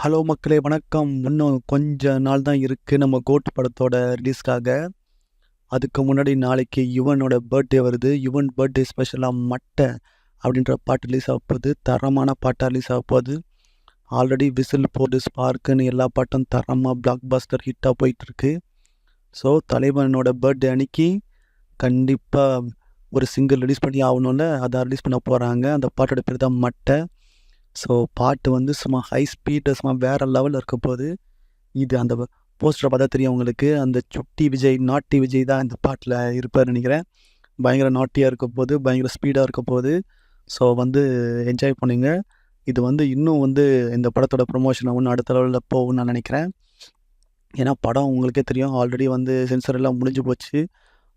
Hello மக்களே வணக்கம். இன்னும் கொஞ்ச நாள் தான் இருக்குது நம்ம கோட் படத்தோட ரிலீஸ்க்காக. அதுக்கு முன்னாடி நாளைக்கு யுவனோட பர்த்டே வருது. யுவன் பர்த்டே ஸ்பெஷலாக மட்டை அப்படின்ற பாட்டு ரிலீஸ் ஆக போகுது. தரமான பாட்டாக ரிலீஸ் ஆக போகுது. ஆல்ரெடி விசில் போடு ஸ்பார்க்குன்னு எல்லா பாட்டும் தரமாக பிளாக் பாஸ்டர் ஹிட்டாக போயிட்டுருக்கு. ஸோ தலைவனோட பர்த்டே அன்னைக்கு கண்டிப்பாக ஒரு சிங்கிள் ரிலீஸ் பண்ணி ஆகணும்ல, அதை ரிலீஸ் பண்ண போகிறாங்க. அந்த பாட்டோட பேர் தான் மட்டை. ஸோ பாட்டு வந்து சும்மா ஹை ஸ்பீடு சும்மா வேறு லெவலில் இருக்க போகுது. இது அந்த போஸ்டரை பார்த்தா தெரியும் உங்களுக்கு. அந்த சுட்டி விஜய், நாட்டி விஜய் தான் இந்த பாட்டில் இருப்பார் நினைக்கிறேன். பயங்கர நாட்டியாக இருக்க போகுது, பயங்கர ஸ்பீடாக இருக்க போகுது. ஸோ வந்து என்ஜாய் பண்ணுங்க. இது வந்து இன்னும் வந்து இந்த படத்தோட ப்ரொமோஷனை ஒன்று அடுத்த லெவலில் போகும்னு நான் நினைக்கிறேன். ஏன்னா படம் உங்களுக்கே தெரியும், ஆல்ரெடி வந்து சென்சர் எல்லாம் முடிஞ்சு போச்சு.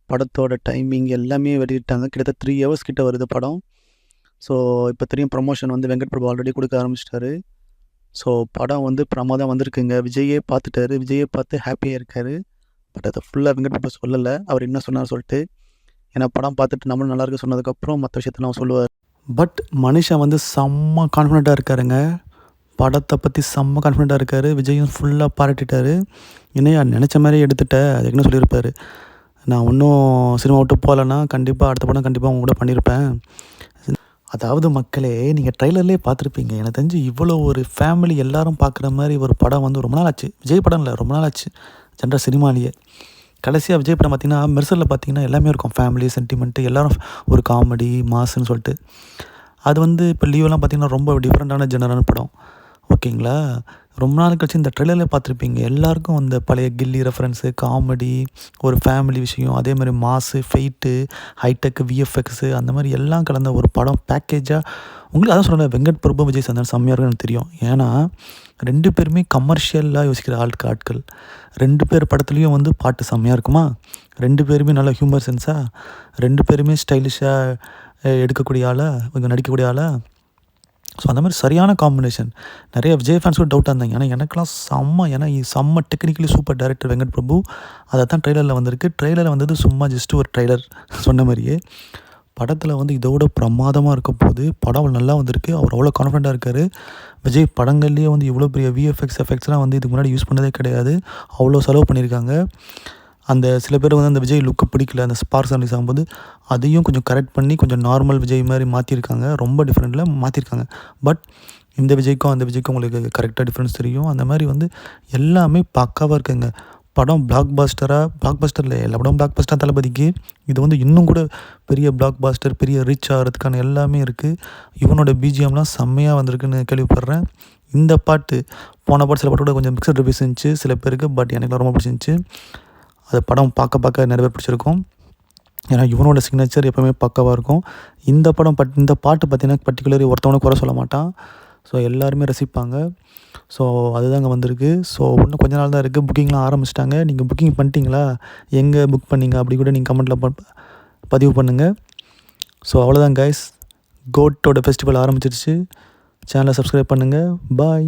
படத்தோட டைமிங் எல்லாமே வெளியிட்டாங்க. கிட்டத்தட்ட 3 hours கிட்ட வருது படம். ஸோ இப்போ தெரியும் ப்ரமோஷன் வந்து வெங்கட் பிரபு ஆல்ரெடி கொடுக்க ஆரம்பிச்சிட்டாரு. ஸோ படம் வந்து பிரமாதம் வந்திருக்குங்க. விஜயே பார்த்துட்டாரு, விஜயே பார்த்து ஹாப்பியாக இருக்கார். பட் அதை ஃபுல்லாக வெங்கட் பிரபு சொல்லலை, அவர் என்ன சொன்னார் சொல்லிட்டு. ஏன்னா படம் பார்த்துட்டு நம்மளும் நல்லாயிருக்கு சொன்னதுக்கப்புறம் மற்ற விஷயத்த நான் சொல்லுவார். பட் மனுஷன் வந்து செம்ம கான்ஃபிடெண்ட்டாக இருக்காருங்க. படத்தை பற்றி செம்ம கான்ஃபிடெண்ட்டாக இருக்கார். விஜயும் ஃபுல்லாக பாராட்டிட்டார். என்னையா நினச்ச மாதிரி எடுத்துட்ட, அது என்ன சொல்லியிருப்பார், நான் இன்னும் சினிமா விட்டு போகலன்னா கண்டிப்பாக அடுத்த படம் கண்டிப்பாக அவங்க கூட பண்ணியிருப்பேன். அதாவது மக்களே, நீங்கள் ட்ரைலர்லேயே பார்த்துருப்பீங்க. எனக்கு தெரிஞ்சு இவ்வளோ ஒரு ஃபேமிலி எல்லோரும் பார்க்குற மாதிரி ஒரு படம் வந்து ரொம்ப நாள் ஆச்சு. விஜய் படம் இல்லை, ரொம்ப நாள் ஆச்சு ஜென்ரல் சினிமாலேயே. கடைசியாக விஜய் படம் பார்த்திங்கன்னா மெர்சலில் பார்த்திங்கன்னா எல்லாமே இருக்கும். ஃபேமிலி சென்டிமெண்ட்டு எல்லோரும் ஒரு காமெடி மாசுன்னு சொல்லிட்டு. அது வந்து இப்போ லீவெல்லாம் பார்த்திங்கன்னா ரொம்ப டிஃப்ரெண்ட்டான ஜெனரான படம். ஓகேங்களா, ரொம்ப நாள் கழிச்சு இந்த ட்ரெய்லரில் பார்த்துருப்பீங்க. எல்லாருக்கும் அந்த பழைய கில்லி ரெஃபரன்ஸு, காமெடி, ஒரு ஃபேமிலி விஷயம், அதே மாதிரி மாஸு, ஃபைட்டு, ஹைடெக், விஎஃப்எக்ஸு, அந்த மாதிரி எல்லாம் கலந்த ஒரு படம் பேக்கேஜாக. உங்களுக்கு அதான் சொல்கிறேன், வெங்கட் பிரபு விஜய் சந்தன் செம்மையாக இருக்குன்னு எனக்கு தெரியும். ஏன்னா 2 பேருமே கமர்ஷியலாக யோசிக்கிற ஆட்கள். 2 பேர் படத்துலேயும் வந்து பாட்டு செம்மையாக இருக்குமா, 2 பேருமே நல்ல ஹியூமர் சென்ஸாக, 2 பேருமே ஸ்டைலிஷாக எடுக்கக்கூடிய ஆளாக, கொஞ்சம் நடிக்கக்கூடிய ஆளாக. ஸோ அந்த மாதிரி சரியான காம்பினேஷன். நிறைய விஜய் ஃபேன்ஸும் டவுட்டாக இருந்தாங்க. ஏன்னா எனக்கெல்லாம் ஏன்னா செம்ம technically super director Venkat Prabhu. அதை தான் ட்ரெய்லரில் வந்திருக்கு. ட்ரெய்லரில் வந்தது சும்மா ஜஸ்ட்டு ஒரு ட்ரெய்லர் சொன்ன மாதிரியே. படத்தில் வந்து இதோட பிரமாதமாக இருக்க போது. படம் நல்லா வந்திருக்கு. அவர் அவ்வளோ கான்ஃபிடண்ட்டாக இருக்கார். விஜய் படங்கள்லேயே வந்து இவ்வளோ பெரிய விஎஃப்எக்ஸ் எஃபெக்ட்ஸ்லாம் வந்து இதுக்கு முன்னாடி யூஸ் பண்ணதே கிடையாது. அவ்வளோ செலவு பண்ணியிருக்காங்க. அந்த சில பேர் வந்து அந்த விஜய் லுக்கு பிடிக்கல, அந்த ஸ்பார்க்ஸ் ரிலீஸ் ஆகும்போது அதையும் கொஞ்சம் கரெக்ட் பண்ணி கொஞ்சம் நார்மல் விஜய் மாதிரி மாற்றிருக்காங்க. ரொம்ப டிஃப்ரெண்ட்டில் மாற்றிருக்காங்க. பட் இந்த விஜய்க்கும் அந்த விஜய்க்கும் உங்களுக்கு கரெக்டாக டிஃப்ரென்ஸ் தெரியும். அந்த மாதிரி வந்து எல்லாமே பக்காவாக இருக்குங்க. படம் பிளாக் பாஸ்டரில் எல்லா படம் பிளாக் பாஸ்டர் தளபதிக்கு. இது வந்து இன்னும் கூட பெரிய பிளாக் பாஸ்டர், பெரிய ரீச் ஆகிறதுக்கான எல்லாமே இருக்குது. இவனோட பிஜிஎம்லாம் செம்மையாக வந்திருக்குன்னு கேள்விப்படுறேன். இந்த பாட்டு போன பாட்டு சில பாட்டு கூட கொஞ்சம் மிக்சட் ரிவ்யூஸ் இருந்துச்சு சில பேருக்கு. பட் எனக்கு ரொம்ப பிடிச்சிருந்துச்சு. அது படம் பார்க்க நிறைய பேர் பிடிச்சிருக்கும். ஏன்னா இவனோட சிக்னேச்சர் எப்போவுமே பக்காவாக இருக்கும். இந்த பாட்டு பார்த்திங்கன்னா பர்டிகுலரி ஒருத்தவனுக்கு குறை சொல்ல மாட்டான். ஸோ எல்லாருமே ரசிப்பாங்க. ஸோ அதுதாங்க வந்திருக்கு. ஸோ இன்னும் கொஞ்ச நாள் தான் இருக்குது. புக்கிங்லாம் ஆரம்பிச்சிட்டாங்க. நீங்கள் புக்கிங் பண்ணிட்டீங்களா, எங்கே புக் பண்ணிங்க அப்படி கூட நீங்கள் கமெண்ட்டில் பதிவு பண்ணுங்கள். ஸோ அவ்வளோதான் கைஸ், கோட்டோட ஃபெஸ்டிவல் ஆரம்பிச்சிருச்சு. சேனலை சப்ஸ்கிரைப் பண்ணுங்கள். பாய்.